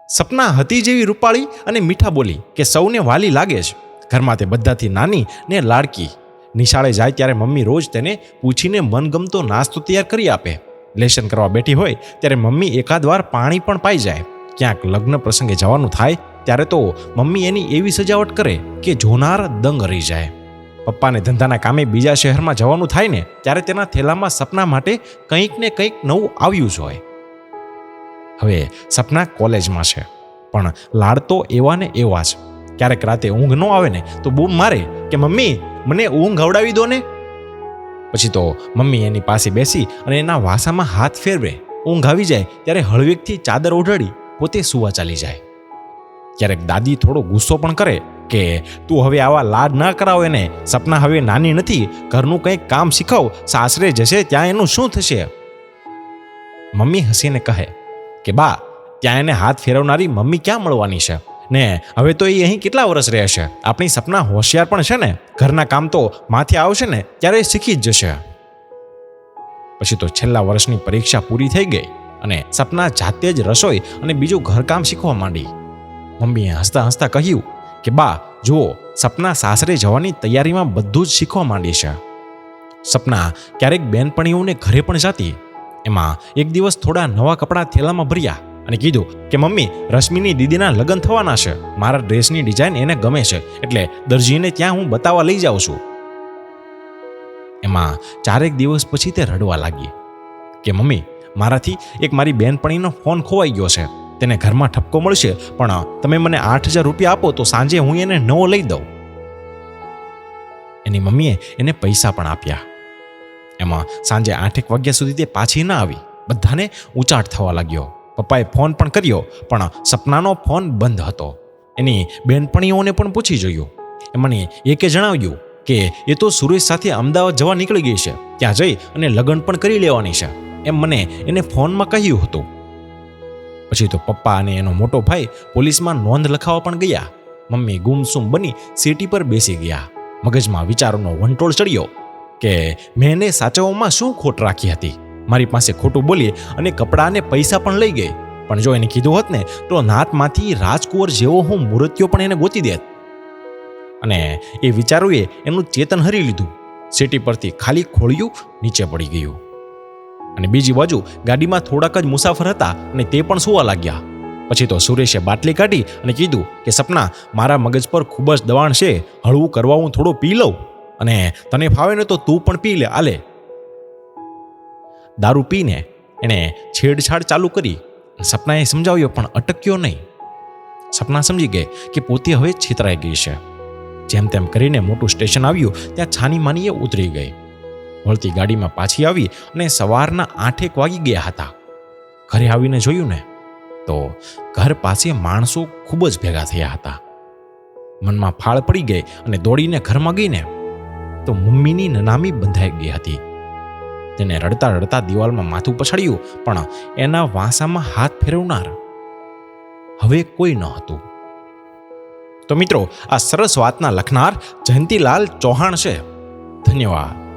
સપના હતી જેવી રૂપાળી અને મીઠા બોલી કે સૌને વાલી લાગે છે. ઘરમાં તે બધાથી નાની ને લાડકી. નિશાળે જાય ત્યારે મમ્મી રોજ તેને પૂછીને મનગમતો નાસ્તો તૈયાર કરી આપે. લેશન કરવા બેઠી હોય ત્યારે મમ્મી એકાદ વાર પાણી પણ પાઈ જાય. ક્યાંક લગ્ન પ્રસંગે જવાનું થાય ત્યારે તો મમ્મી એની એવી સજાવટ કરે કે જોનાર દંગ રહી જાય. પપ્પાને ધંધાના કામે બીજા શહેરમાં જવાનું થાય ને ત્યારે તેના થેલામાં સપના માટે કંઈક ને કંઈક નવું આવ્યું જ હોય. હવે સપના કોલેજમાં છે, પણ લાડ તો એવા ને એવા જ. ક્યારેક રાતે ઊંઘ ન આવે ને તો બૂમ મારે કે મમ્મી મને ઊંઘ અવડાવી દો ને. પછી તો મમ્મી એની પાસે બેસી અને એના વાસામાં હાથ ફેરવે. ઊંઘ આવી જાય ત્યારે હળવેકથી ચાદર ઓઢાડી પોતે સુવા ચાલી જાય. ક્યારેક દાદી થોડો ગુસ્સો પણ કરે કે તું હવે આવા લાડ ના કરાવે ને, સપના હવે નાની નથી, ઘરનું કંઈક કામ શીખવ, સાસરે જશે ત્યાં એનું શું થશે. મમ્મી હસીને કહે કે બા, ત્યાં એને હાથ ફેરવનારી મમ્મી ક્યાં મળવાની છે ને, હવે તો એ અહીં કેટલા વર્ષ રહેશે. આપણી સપના હોશિયાર પણ છે ને, ઘરના કામ તો માથે આવશે ને ત્યારે શીખી જ જશે. પછી તો છેલ્લા વર્ષની પરીક્ષા પૂરી થઈ ગઈ અને સપના જાતે જ રસોઈ અને બીજું ઘરકામ શીખવા માંડી. મમ્મીએ હસતા હસતા કહ્યું કે બા જુઓ, સપના સાસરે જવાની તૈયારીમાં બધું જ શીખવા માંડી છે. સપના ક્યારેક બેનપણીઓને ઘરે પણ જતી. એમાં એક દિવસ થોડા નવા કપડાં થેલામાં ભર્યા અને કીધું કે મમ્મી, રશ્મિની દીદીના લગ્ન થવાના છે, મારા ડ્રેસની ડિઝાઇન એને ગમે છે, એટલે દરજીને ત્યાં હું બતાવવા લઈ જાઉં છું. એમાં 4 દિવસ પછી તે રડવા લાગી કે મમ્મી, મારાથી એક મારી બેનપણીનો ફોન ખોવાઈ ગયો છે, તેને ઘરમાં ઠપકો મળશે, પણ તમે મને 8,000 રૂપિયા આપો તો સાંજે હું એને નવો લઈ દઉં. એની મમ્મીએ એને પૈસા પણ આપ્યા. એમાં સાંજે 8 વાગ્યા સુધી તે પાછી ના આવી. બધાને ઉચાટ થવા લાગ્યો. પપ્પાએ ફોન પણ કર્યો, પણ સપનાનો ફોન બંધ હતો. એની બેનપણીઓને પણ પૂછી જોયું. એમને એકે જણાવ્યું કે એ તો સુરેશ સાથે અમદાવાદ જવા નીકળી ગઈ છે, ત્યાં જઈ અને લગ્ન પણ કરી લેવાની છે, એમ મને એને ફોનમાં કહ્યું હતું. પછી તો પપ્પા અને એનો મોટો ભાઈ પોલીસમાં નોંધ લખાવવા પણ ગયા. મમ્મી ગુમસુમ બની સીટી પર બેસી ગયા. મગજમાં વિચારોનો વંટોળ ચડ્યો કે મેં એને સાચવવામાં શું ખોટ રાખી હતી. મારી પાસે ખોટું બોલી અને કપડાને પૈસા પણ લઈ ગઈ, પણ જો એને કીધું હોત ને તો નાતમાંથી રાજકુંવર જેવો હું મૂર્તિઓ પણ એને ગોતી દેત. અને એ વિચારોએ એનું ચેતન હરી લીધું. સીટી પરથી ખાલી ખોળિયું નીચે પડી ગયું. અને બીજી બાજુ ગાડીમાં થોડાક જ મુસાફર હતા અને તે પણ સુવા લાગ્યા. પછી તો સુરેશે બાટલી કાઢી અને કીધું કે સપના, મારા મગજ પર ખૂબ જ દબાણ છે, હળવું કરવા હું થોડું પી લઉં, અને તને ફાવે ને તો તું પણ પી લે, આલે. દારૂ પીને એણે છેડછાડ ચાલુ કરી. સપનાએ સમજાવ્યો પણ અટક્યો નહીં. સપના સમજી ગઈ કે પોતે હવે છેતરાઈ ગઈ છે. જેમ તેમ કરીને મોટું સ્ટેશન આવ્યું ત્યાં છાની માનીએ ઉતરી ગઈ. વળતી ગાડીમાં પાછી આવી અને સવારના 8 વાગી ગયા હતા. ઘરે આવીને જોયું ને તો ઘર પાસે માણસો ખૂબ જ ભેગા થયા હતા. મનમાં ફાળ પડી ગઈ અને દોડીને ઘરમાં ગઈને તો મમ્મીની નનામી બંધાઈ ગઈ હતી. તેને રડતા રડતા દિવાલમાં માથું પછાડ્યું, પણ એના વાંસામાં હાથ ફેરવનાર હવે કોઈ ન હતું. તો મિત્રો, આ સરસ વાતના લખનાર જયંતીલાલ ચૌહાણ છે. ધન્યવાદ.